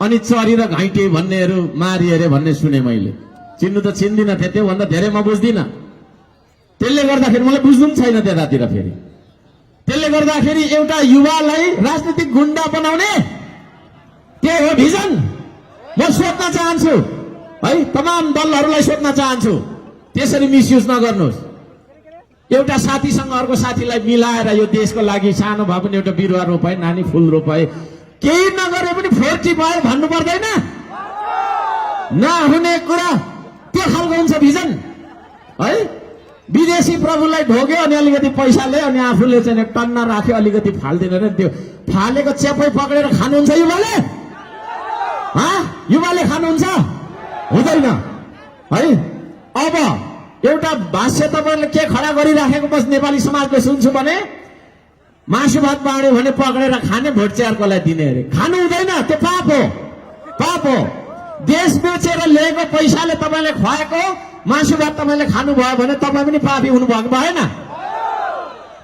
अनि चरी र घाइटे भन्नेहरू मारी अरे भन्ने सुने मैले। चिन्नु त चिन्दिनँ थिएँ, त्योभन्दा धेरै म बुझ्दिनँ। त्यसले गर्दाखेरि मलाई बुझ्नु पनि छैन त्यतातिर फेरि। त्यसले गर्दाखेरि एउटा युवालाई राजनीतिक गुण्डा बनाउने के हो भिजन? म सोध्न चाहन्छु है, तमाम दलहरूलाई सोध्न चाहन्छु, त्यसरी मिसयुज नगर्नुहोस्। एउटा साथीसँग अर्को साथीलाई मिलाएर यो देशको लागि सानो भए पनि एउटा बिरुवा रोपाए, नानी फुल रोपाए, केही नगरे पनि 40 भयो भन्नु पर्दैन? नहुने कुरा त्यो खालको हुन्छ भिजन है। विदेशी प्रभुलाई ढोग्यो अनि अलिकति पैसा ल्यायो अनि आफूले चाहिँ टन्न राख्यो, अलिकति फाल्दिन रे। त्यो फालेको चेपै पक्रेर खानुहुन्छ युवाले? युवाले खानुहुन्छ? हुँदैन है। अब एउटा भाष्य तपाईँले के खडा गरिराखेको बस नेपाली समाजले सुन्छु भने मासु भात बाँड्यो भने पक्रेर खाने, भोट चेयरकोलाई दिने अरे। खानु हुँदैन, त्यो पाप हो, पाप हो। देश बेचेर ल्याएको पैसाले तपाईँले खुवाएको मासु भात तपाईँले खानुभयो भने तपाईँ पनि पापी हुनुभएको भएन?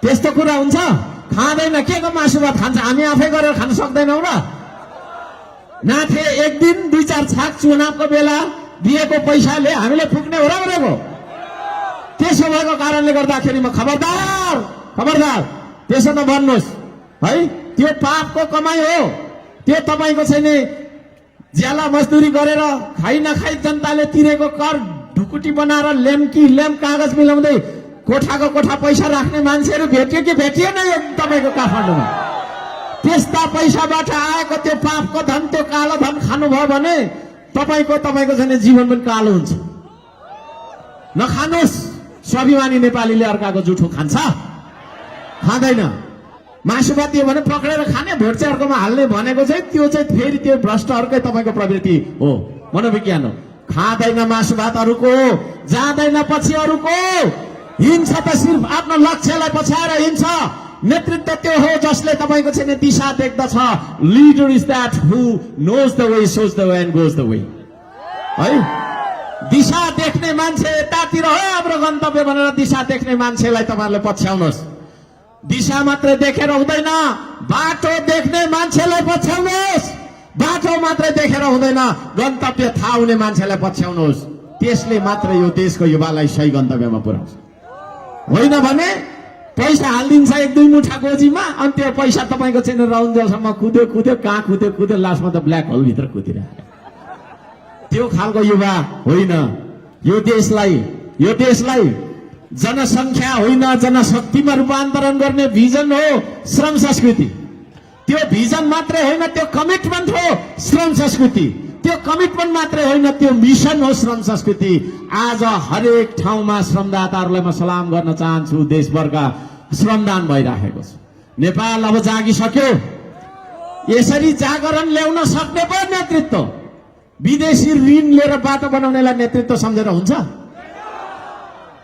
त्यस्तो कुरा हुन्छ? खाँदैन, के को मासु भात खान्छ? हामी आफै गरेर खान सक्दैनौँ र? नाथे एक दिन 2-4 छाक चुनावको बेला दिएको पैसाले हामीले पुग्ने हो र भनेको? त्यसो भएको कारणले गर्दाखेरि म खबरदार खबरदार त्यसो नभन्नुहोस् है। त्यो पापको कमाई हो। त्यो तपाईँको चाहिँ नि ज्याला मजदुरी गरेर खाइ नखाइ जनताले तिरेको कर ढुकुटी बनाएर लेम कागज मिलाउँदै कोठाको कोठा पैसा राख्ने मान्छेहरू भेटियो कि भेटिएन यो तपाईँको काठमाडौँमा? त्यस्ता पैसाबाट आएको त्यो पापको धन, त्यो कालो धन खानुभयो भने तपाईँको चाहिँ जीवन पनि कालो हुन्छ। नखानुहोस्। स्वाभिमानी नेपालीले अर्काको जुठो खान्छ? खाँदैन। मासु भात दियो भने पक्रेर खाने, भोट चेयरकोमा हाल्ने भनेको चाहिँ त्यो चाहिँ फेरि त्यो भ्रष्टहरूकै तपाईँको प्रवृत्ति हो, मनोविज्ञान हो। खाँदैन मासु भात अरूको, जाँदैन पछि अरूको, हिँड्छ त सिर्फ आफ्नो लक्ष्यलाई पछ्याएर हिँड्छ। नेतृत्व त्यो हो जसले तपाईँको चाहिँ दिशा देख्दछ। Leader is that who knows the way, shows the way and goes the way है। दिशा देख्ने मान्छे यतातिर हो हाम्रो गन्तव्य भनेर दिशा देख्ने मान्छेलाई तपाईँहरूले पछ्याउनुहोस्। दिशा मात्रै देखेर हुँदैन, बाटो देख्ने मान्छेलाई पछ्याउनुहोस्। बाटो मात्रै देखेर हुँदैन, गन्तव्य थाहा हुने मान्छेलाई पछ्याउनुहोस्। त्यसले मात्र यो देशको युवालाई सही गन्तव्यमा पुर्याउँछ। होइन भने पैसा हालिदिन्छ 1-2 मुठा गोजीमा, अनि त्यो पैसा तपाईँको चाहिँ राउन्जेलसम्म कुद्यो कहाँ कुद्यो लास्टमा त ब्ल्याक होलभित्र कुदिरहेको। त्यो खालको युवा होइन। यो देशलाई जनसङ्ख्या होइन जनशक्तिमा रूपान्तरण गर्ने भिजन हो श्रम संस्कृति। त्यो भिजन मात्रै होइन, त्यो कमिटमेन्ट हो श्रम संस्कृति। त्यो कमिटमेन्ट मात्रै होइन, त्यो मिसन हो श्रम संस्कृति। आज हरेक ठाउँमा श्रमदाताहरूलाई म सलाम गर्न चाहन्छु। देशभरका श्रमदान भइराखेको छ। नेपाल अब जागिसक्यो। यसरी जागरण ल्याउन सक्ने पो नेतृत्व। विदेशी ऋण लिएर बाटो बनाउनेलाई नेतृत्व सम्झेर हुन्छ?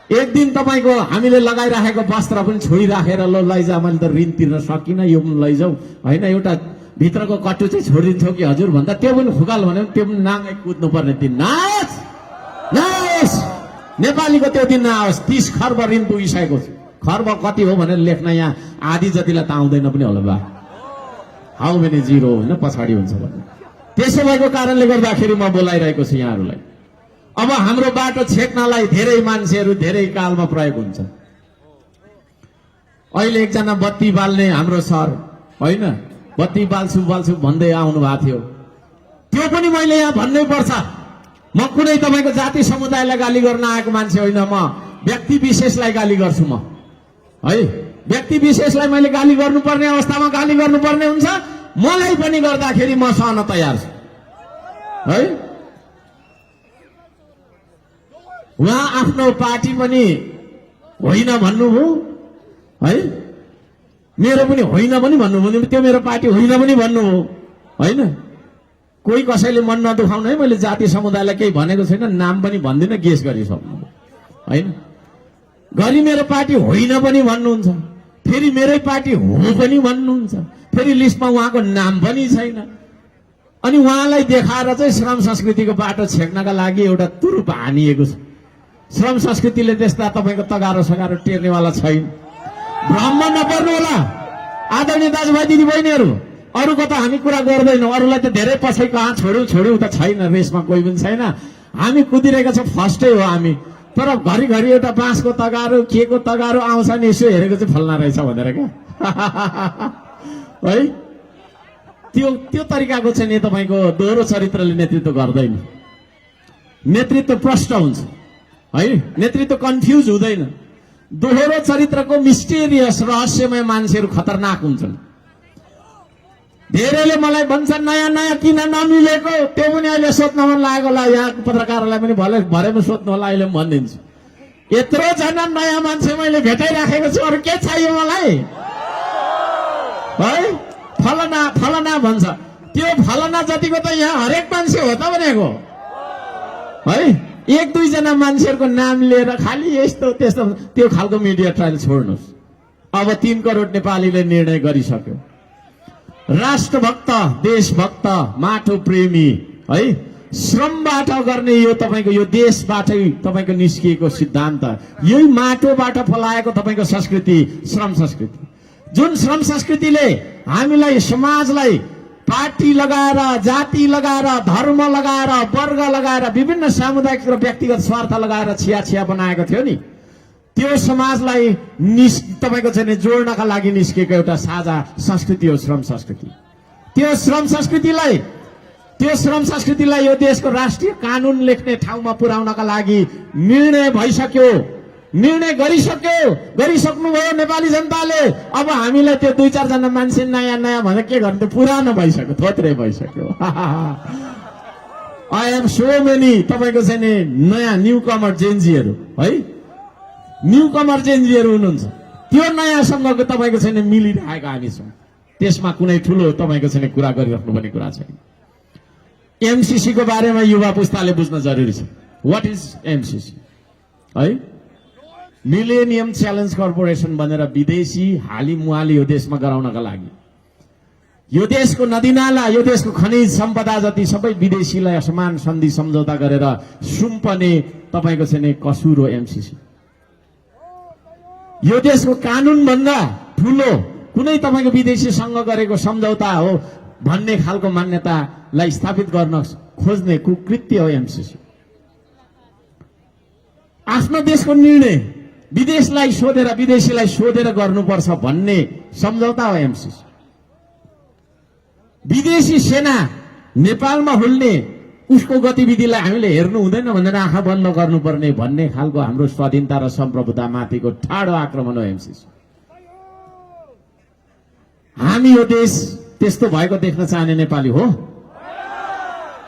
एक दिन तपाईँको हामीले लगाइराखेको वस्त्र पनि छोडिराखेर ल लैजा, मैले त ऋण तिर्न सकिनँ, यो पनि लैजाऊ होइन, एउटा भित्रको कट्टु चाहिँ छोडिदिन्छौ कि हजुर भन्दा त्यो पनि खुकाल भन्यो भने त्यो पनि नाङ्गै कुद्नुपर्ने दिन नआओस्। नेपालीको त्यो दिन नआओस्। 30 खर्ब ऋण पुगिसकेको छ। खर्ब कति हो भनेर लेख्न यहाँ आधी जतिलाई त आउँदैन पनि होला बा। हाउ मेनी जिरो होइन पछाडि हुन्छ भन्ने। त्यसो भएको कारणले गर्दाखेरि म बोलाइरहेको छु यहाँहरूलाई। अब हाम्रो बाटो छेक्नलाई धेरै मान्छेहरू धेरै कालमा प्रयोग हुन्छ। अहिले एकजना बत्ती बाल्ने हाम्रो सर होइन, बत्ती बाल्छु भन्दै आउनु भएको थियो। त्यो पनि मैले यहाँ भन्नै पर्छ। म कुनै तपाईँको जाति समुदायलाई गाली गर्न आएको मान्छे होइन, म व्यक्ति विशेषलाई गाली गर्छु। म है व्यक्ति विशेषलाई मैले गाली गर्नुपर्ने अवस्थामा गाली गर्नुपर्ने हुन्छ। मलाई पनि गर्दाखेरि म सहन तयार छु है। उहाँ आफ्नो पार्टी पनि होइन भन्नुभयो है, मेरो पनि होइन पनि भन्नुभयो, त्यो मेरो पार्टी होइन पनि भन्नुभयो होइन। कोही कसैले मन नदुखाउनु है, मैले जाति समुदायलाई केही भनेको छैन, नाम पनि भन्दिनँ, गेस गरिसक्नु होइन। घरि मेरो पार्टी होइन पनि भन्नुहुन्छ, फेरि मेरै पार्टी हो पनि भन्नुहुन्छ, फेरि लिस्टमा उहाँको नाम पनि छैन। अनि उहाँलाई देखाएर चाहिँ श्रम संस्कृतिको बाटो छेक्नका लागि एउटा तुरुप हानिएको छ। श्रम संस्कृतिले त्यस्ता तपाईँको तगारो सगारो टेर्नेवाला छैन। भ्रममा नपर्नु होला आदरणीय दाजुभाइ दिदीबहिनीहरू। अरूको त हामी कुरा गर्दैनौँ, अरूलाई त धेरै पछि कहाँ छोड्यौँ छोड्यौँ त छैन, रेसमा कोही पनि छैन, हामी कुदिरहेका छौँ, फर्स्टै हो हामी। तर घरिघरि एउटा बाँसको तगारो के को तगारो आउँछ नि, यसो हेरेको चाहिँ फल्ना रहेछ भनेर क्या है। त्यो तरिकाको चाहिँ नि तपाईँको दोहोरो चरित्रले नेतृत्व गर्दैन, नेतृत्व प्रष्ट हुन्छ है, नेतृत्व कन्फ्युज हुँदैन। दोहोरो चरित्रको मिस्टेरियस रहस्यमय मान्छेहरू खतरनाक हुन्छन्। धेरैले मलाई भन्छन् नयाँ नयाँ किन नमिलेको, त्यो पनि अहिले सोध्न मन लागेको होला, यहाँको पत्रकारहरूलाई पनि भरेमा सोध्नु होला, अहिले भनिदिन्छु। यत्रो जना नयाँ मान्छे मैले भेटाइराखेको छु, अरू के चाहियो मलाई है। फलना फलना भन्छ, त्यो फलना जतिको त यहाँ हरेक मान्छे हो त भनेको है। एक दुईजना मान्छेहरूको नाम लिएर खालि यस्तो त्यस्तो त्यो खालको मिडिया ट्रायल छोड्नुहोस्। अब 3 करोड नेपालीले निर्णय गरिसक्यो, राष्ट्रभक्त, देशभक्त, माटो प्रेमी है, श्रमबाट गर्ने यो तपाईँको यो देशबाटै तपाईँको निस्किएको सिद्धान्त, यही माटोबाट फलाएको तपाईँको संस्कृति, श्रम संस्कृति, जुन श्रम संस्कृतिले हामीलाई समाजलाई पार्टी लगाएर, जाति लगाएर, धर्म लगाएर, वर्ग लगाएर, विभिन्न सामुदायिक र व्यक्तिगत स्वार्थ लगाएर छिया बनाएको थियो नि, त्यो समाजलाई तपाईँको चाहिँ जोड्नका लागि निस्केको एउटा साझा संस्कृति हो श्रम संस्कृति। त्यो श्रम संस्कृतिलाई यो देशको राष्ट्रिय कानून लेख्ने ठाउँमा पुर्याउनका लागि निर्णय भइसक्यो, निर्णय गरिसक्नुभयो नेपाली जनताले। अब हामीलाई त्यो 2-4 जना मान्छे नयाँ नयाँ भने के गर्नु, त्यो पुरानो भइसक्यो, थोत्रै भइसक्यो। आई एम सो मेनी तपाईँको चाहिँ नि नयाँ न्यू कमर जेन्जीहरू है, न्यू कमर जेन्जीहरू हुनुहुन्छ, त्यो नयाँसँगको तपाईँको छैन मिलिरहेको हामी छौँ। त्यसमा कुनै ठुलो तपाईँको छैन कुरा गरिराख्नु पर्ने कुरा छैन। एमसीसी को बारेमा युवा पुस्ताले बुझ्न जरुरी छ। व्हाट इज एमसीसी है? मिलेनियम च्यालेन्ज कर्पोरेसन भनेर विदेशी हाली मुहाली यो देशमा गराउनका लागि, यो देशको नदीनाला, यो देशको खनिज सम्पदा जति सबै विदेशीलाई समान सन्धि सम्झौता गरेर सुम्पने तपाईँको चाहिँ कसुर हो एमसीसी। यो देशको कानून भन्दा ठुलो कुनै तपाईँको विदेशीसँग गरेको सम्झौता हो भन्ने खालको मान्यतालाई स्थापित गर्न खोज्ने कुकृत्य हो एमसीसी। आफ्नो देशको निर्णय विदेशलाई सोधेर, विदेशीलाई सोधेर गर्नुपर्छ भन्ने सम्झौता हो एमसीसी। विदेशी सेना नेपालमा हुल्ने उसको गतिविधिलाई हामीले हेर्नु हुँदैन भनेर आँखा बन्द गर्नुपर्ने भन्ने खालको हाम्रो स्वाधीनता र सम्प्रभुता माथिको ठाडो आक्रमण हो एमसीसी। हामी यो देश त्यस्तो भएको देख्न चाहने नेपाली हो?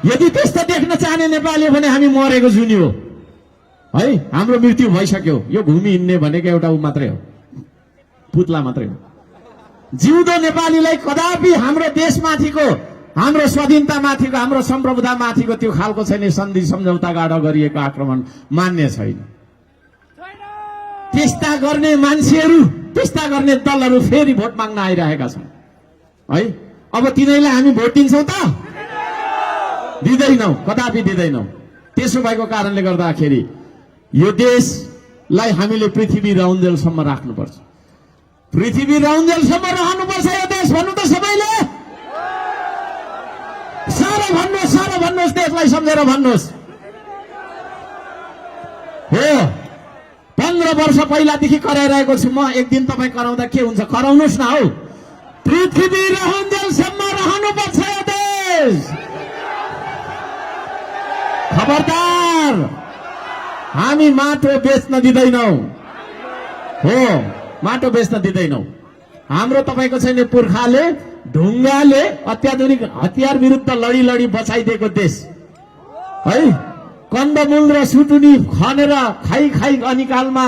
यदि त्यस्तो देख्न चाहने नेपाली हो भने हामी मरेको जुनी हो है, हाम्रो मृत्यु भइसक्यो। यो भूमि हिँड्ने भनेको एउटा ऊ मात्रै हो, पुतला मात्रै हो। जिउँदो नेपालीलाई कदापि हाम्रो देशमाथिको, हाम्रो स्वाधीनता माथिको, हाम्रो सम्प्रभुता माथिको त्यो खालको छैन सन्धि सम्झौता गाढा गरिएको आक्रमण मान्य छैन। त्यस्ता गर्ने मान्छेहरू, त्यस्ता गर्ने दलहरू फेरि भोट माग्न आइरहेका छन् है। अब तिनीलाई हामी भोट दिन्छौँ त? दिँदैनौँ, कदापि दिँदैनौँ। त्यसो भएको कारणले गर्दाखेरि यो देशलाई हामीले पृथ्वी राउन्जेलसम्म राख्नुपर्छ। पृथ्वी राउन्जेलसम्म रहनुपर्छ यो देश भन्नु त सबैले साह्रो भन्नुहोस्, देशलाई सम्झेर भन्नुहोस्। हो, 15 वर्ष पहिलादेखि कराइरहेको छु म। एक दिन तपाईँ कराउँदा के हुन्छ, कराउनुहोस् न हौ। पृथ्वी रहन्जेलसम्म रहनुपर्छ यो देश। खबरदार, हामी माटो बेच्न दिँदैनौँ। हो, माटो बेच्न दिँदैनौँ। हाम्रो तपाईँको छैन पुर्खाले ढुङ्गाले अत्याधुनिक हतियार विरुद्ध लडी बचाइदिएको देश है। कन्दमूल र सुटुनी खनेर खाई अनिकालमा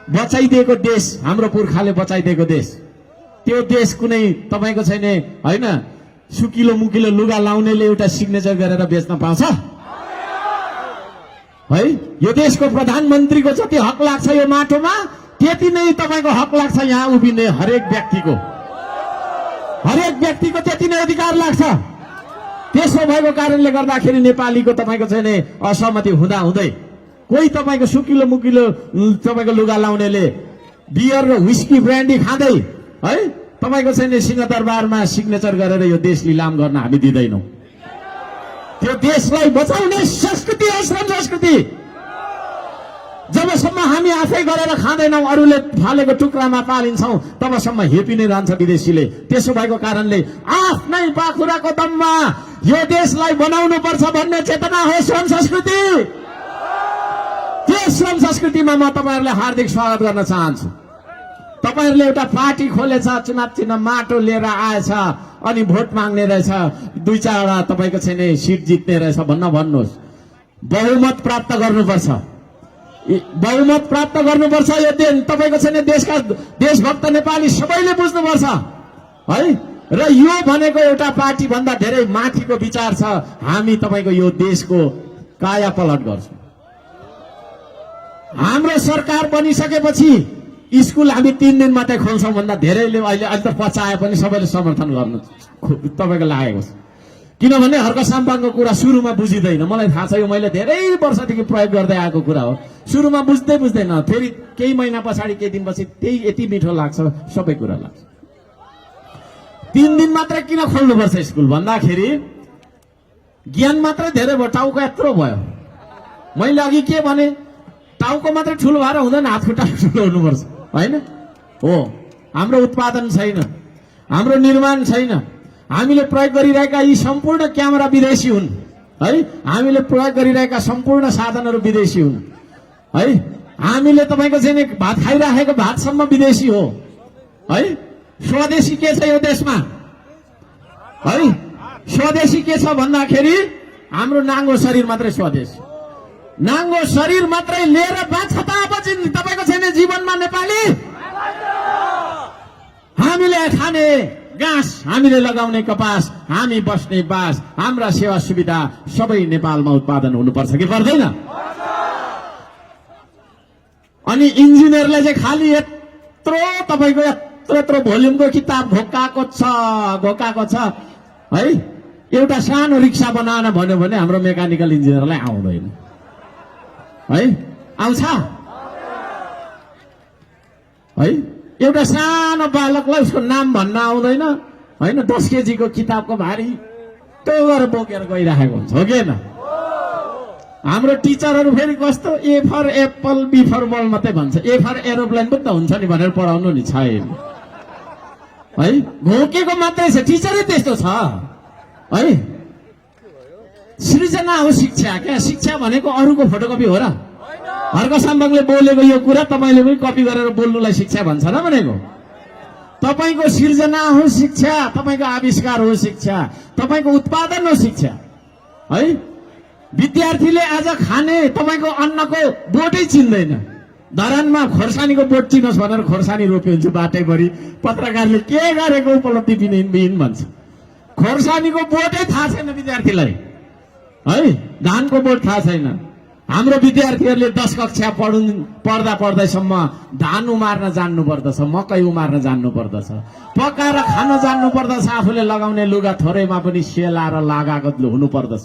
बचाइदिएको देश, हाम्रो पुर्खाले बचाइदिएको देश। त्यो देश कुनै तपाईँको छैन होइन सुकिलो मुकिलो लुगा लाउनेले एउटा सिग्नेचर गरेर बेच्न पाउँछ है? यो देशको प्रधानमन्त्रीको जति हक लाग्छ यो माटोमा, त्यति नै तपाईँको हक लाग्छ यहाँ उभिने हरेक व्यक्तिको त्यति नै अधिकार लाग्छ। त्यसो भएको कारणले गर्दाखेरि नेपालीको तपाईँको चाहिँ नि असहमति हुँदा हुँदै कोही तपाईँको सुकिलो मुकिलो तपाईँको लुगा लाउनेले बियर र व्हिस्की ब्रान्डी खाँदै है तपाईको चाहिँ सिंहदरबारमा सिग्नेचर गरेर यो देश लिलाम गर्न हामी दिँदैनौँ। त्यो देशलाई बचाउने संस्कृति हो श्रम संस्कृति। जबसम्म हामी आफै गरेर खाँदैनौँ, अरूले फालेको टुक्रामा पालिन्छौँ, तबसम्म हेपी नै रहन्छ विदेशीले। त्यसो भएको कारणले आफ्नै पाखुराको दममा यो देशलाई बनाउनु पर्छ भन्ने चेतना हो श्रम संस्कृति। त्यो श्रम संस्कृतिमा म तपाईहरुलाई हार्दिक स्वागत गर्न चाहन्छु। तपाईहरुले एउटा पार्टी खोलेछ, चुनाव चिन्ह माटो लिएर आएछ, अनि भोट माग्ने रहेछ, दुई चारवटा तपाईको चाहिँ सिट जित्ने रहेछ भन्न भन्नुहोस्। बहुमत प्राप्त गर्नुपर्छ, बहुमत प्राप्त गर्नुपर्छ। यो तपाईको चाहिँ देशका देशभक्त नेपाली सबैले बुझ्नुपर्छ है। र यो भनेको एउटा पार्टी भन्दा धेरै माथिको विचार छ। हामी तपाईको यो देशको काया पलट गर्छौं। हाम्रो सरकार बनिसकेपछि स्कुल हामी 3 दिन मात्रै खोल्छौं भन्दा धेरैले अहिले त पचाए पनि सबैले समर्थन गर्नु तपाईको लागेको छ। किनभने हर्क साम्पाङको कुरा सुरुमा बुझिदैन। मलाई थाहा छ, यो मैले धेरै वर्षदेखि प्रयोग गर्दै आएको कुरा हो। सुरुमा बुझ्दैन, फेरि केही महिना पछाडि केही दिनपछि त्यही यति मिठो लाग्छ, सबै कुरा लाग्छ। 3 दिन मात्रै किन खोल्नुपर्छ स्कुल भन्दाखेरि ज्ञान मात्रै धेरै भयो, टाउको यत्रो भयो। मैले अघि के भने, टाउको मात्रै ठुलो भएर हुँदैन, हात खुट्टा ठुलो हुनुपर्छ हैन? हो, हाम्रो उत्पादन छैन, हाम्रो निर्माण छैन। हामीले प्रयोग गरिरहेका यी सम्पूर्ण क्यामेरा विदेशी हुन् है। हामीले प्रयोग गरिरहेका सम्पूर्ण साधनहरू विदेशी हुन् है। हामीले तपाईको चाहिँ भात खाइराखेको भातसम्म विदेशी हो है। स्वदेशी के छ यो देशमा है? स्वदेशी के छ भन्दाखेरि हाम्रो नाङ्गो शरीर मात्रै स्वदेशी। नाङ्गो शरीर मात्रै लिएर बाँच्छ त अब तपाईको छैन जीवनमा नेपाली। हामीले खाने घाँस, हामीले लगाउने कपास, हामी बस्ने बास, हाम्रा सेवा सुविधा सबै नेपालमा उत्पादन हुनुपर्छ कि पर्दैन? अनि इन्जिनियरले चाहिँ खालि यत्रो तपाईको यत्रो भोल्युमको किताब घोकाएको छ है। एउटा सानो रिक्सा बनाउन भन्यो भने हाम्रो मेकानिकल इन्जिनियरलाई आउँदैन है। आउँछ है? एउटा सानो बालकलाई उसको नाम भन्न आउँदैन हैन? 10 केजीको किताबको भारी त्यो गरेर बोकेर गइराखेको हुन्छ, हो कि न? हाम्रो टिचरहरू फेरि कस्तो, ए फर एप्पल, बी फर बल मात्रै भन्छ। ए फर एरोप्लेन पनि त हुन्छ नि भनेर पढाउनु नि छैन है। घोकेको मात्रै छ, टिचरै त्यस्तो छ है। सृजना हो शिक्षा। क्या शिक्षा भनेको अरूको फोटोकपी हो र? हर्क साम्पाङले बोलेको यो कुरा तपाईले पनि कपी गरेर बोल्नुलाई शिक्षा भन्छ र भनेको? तपाईको सृजना हो शिक्षा, तपाईको आविष्कार हो शिक्षा, तपाईको उत्पादन हो शिक्षा है। विद्यार्थीले आज खाने तपाईको अन्नको बोटै चिन्दैन। धरानमा खोर्सानीको बोट चिनोस् भनेर खोर्सानी रोप्यो हुन्छ बाटैभरि, पत्रकारले के गरेको उपलब्धि बिहीन भन्छ। खोर्सानीको बोटै थाहा छैन विद्यार्थीलाई है। धानको बोट थाहा छैन। हाम्रो विद्यार्थीहरूले 10 कक्षा पढ्दासम्म धान उमार्न जान्नु पर्दछ, मकै उमार्न जान्नु पर्दछ, पकाएर खान जान्नु पर्दछ, आफूले लगाउने लुगा थोरैमा पनि सेलाएर लगाएको हुनु पर्दछ।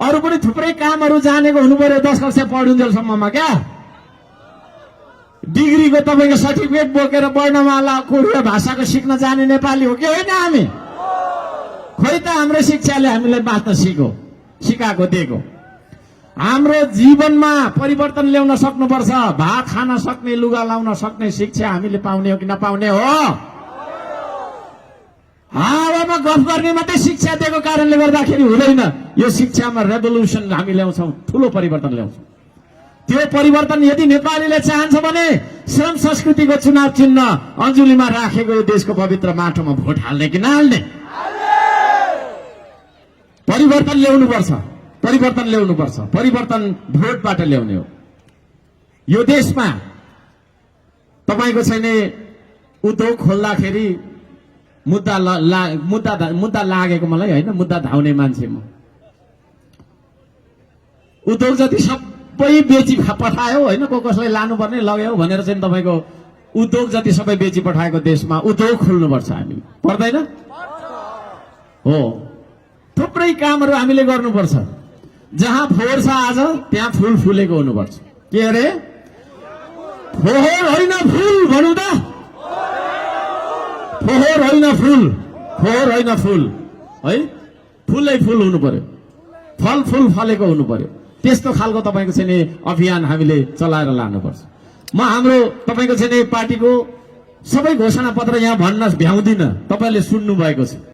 अरू पनि थुप्रै कामहरू जानेको हुनु पर्यो 10 कक्षा पढुन्जेलसम्ममा। क्या डिग्रीको तपाईको सर्टिफिकेट बोकेर वर्णमाला कोरिया भाषाको सिक्न जाने नेपाली हो कि होइन हामी? खोइ त हाम्रो शिक्षाले हामीलाई बाँच्न सिकाएको दिएको। हाम्रो जीवनमा परिवर्तन ल्याउन सक्नुपर्छ। भात खान सक्ने, लुगा लाउन सक्ने शिक्षा हामीले पाउने हो कि नपाउने हो? हावामा गफ गर्ने मात्रै शिक्षा दिएको कारणले गर्दाखेरि हुँदैन। यो शिक्षामा रेभोल्युसन हामी ल्याउँछौँ, ठुलो परिवर्तन ल्याउँछौँ। त्यो परिवर्तन यदि नेपालीले चाहन्छ भने श्रम संस्कृतिको चुनाव चिन्ह अञ्जुलीमा राखेको यो देशको पवित्र माटोमा भोट हाल्ने कि नहाल्ने? परिवर्तन ल्याउनुपर्छ, परिवर्तन ल्याउनुपर्छ। परिवर्तन भोटबाट ल्याउने हो। यो देशमा तपाईको छैन उद्योग खोल्दाखेरि मुद्दा लागेको मलाई होइन, मुद्दा धाउने मान्छे म। उद्योग जति सबै बेची पठायो होइन, कसैलाई लानुपर्ने लग्यो भनेर चाहिँ तपाईको उद्योग जति सबै बेची पठाएको देशमा उद्योग खोल्नुपर्छ हामी, पर्दैन? हो, थुप्रै कामहरू हामीले गर्नुपर्छ। जहाँ फोहोर छ आज त्यहाँ फूल फुलेको हुनुपर्छ। के अरे? फोहोर होइन फूल भनौँ त। फोहोर होइन फुल, फोहोर होइन फुल है, फुलै फुल हुनु पर्यो, फल फुल फलेको हुनु पर्यो। त्यस्तो खालको तपाईँको चाहिँ नि अभियान हामीले चलाएर लानुपर्छ। म हाम्रो तपाईँको चाहिँ नि पार्टीको सबै घोषणा पत्र यहाँ भन्न भ्याउँदिनँ, तपाईँले सुन्नु भएको छ।